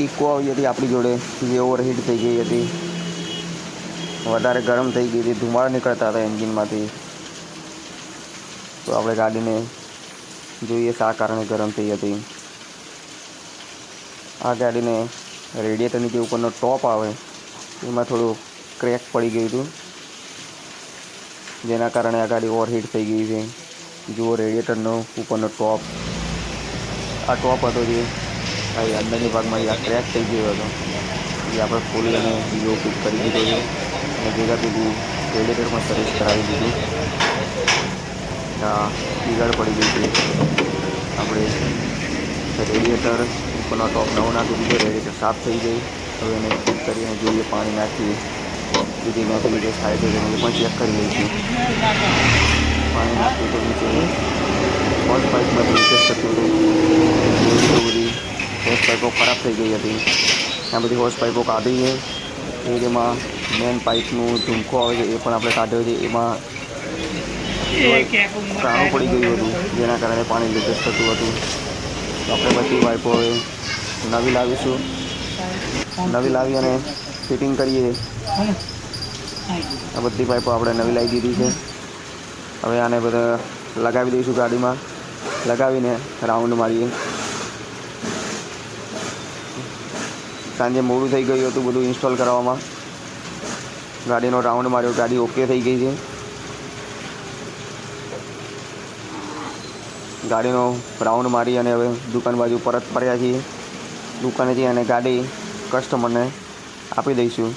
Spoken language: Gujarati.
ઇકો આવી હતી આપણી જોડે, જે ઓવરહીટ થઈ ગઈ હતી, વધારે ગરમ થઈ ગઈ હતી, ધુમાડા નીકળતા હતા એન્જિનમાંથી. તો આપણે ગાડીને જોઈએ શા કારણે ગરમ થઈ હતી. આ ગાડીને રેડિએટરની જે ઉપરનો ટોપ આવે એમાં થોડું ક્રેક પડી ગયું હતું, જેના કારણે આ ગાડી ઓવરહીટ થઈ ગઈ છે. જુઓ રેડિએટરનો ઉપરનો ટોપ, આ ટોપ હતો જે આ અંદરની ભાગમાં આ ક્રેક થઈ ગયો હતો, જે આપણે ખોલી અને બીજો ફિટ કરી દીધો છે અને ભેગા ભેગું રેડિએટર પણ સર્વિસ કરાવી દીધું. તિરાડ પડી ગઈ છે. આપણે રેડિએટર ઉપરનો ટોપ નવો નાખી દીધો, રેડિએટર સાફ થઈ ગઈ. હવે એને ફિટ કરીને જોઈએ, પાણી નાખીએ, બીજી મેથી લીધે સાઈડ હોય એ પણ ચેક કરી લઈશું. પાણી નાખ્યું તો નીચે હોસ પાઇપમાં લીકેજ થતું હતું, બધી હોસ પાઇપો ખરાબ થઈ ગઈ હતી. આ બધી હોસ પાઇપો કાઢી છે. એ જેમાં મેન પાઇપનું ઝુમખો આવે છે એ પણ આપણે કાઢ્યો છે. એમાં કાણું પડી ગયું હતું, જેના કારણે પાણી લીકેજ થતું હતું. તો આપણે બધી પાઇપો હવે નવી લાવીશું. નવી લાવી અને ફિટિંગ કરીએ. આ બધી પાઇપો આપણે નવી લાવી દીધી છે. હવે આને બધા લગાવી દઈશું ગાડીમાં, લગાવીને રાઉન્ડ મારીએ. સાંજે મોડું થઈ ગયું હતું બધું ઇન્સ્ટોલ કરવામાં. ગાડીનો રાઉન્ડ માર્યો, ગાડી ઓકે થઈ ગઈ છે. ગાડીનો રાઉન્ડ મારી અને હવે દુકાન બાજુ પરત ફર્યા છીએ. દુકાનેથી અને ગાડી કસ્ટમરને આપી દઈશું.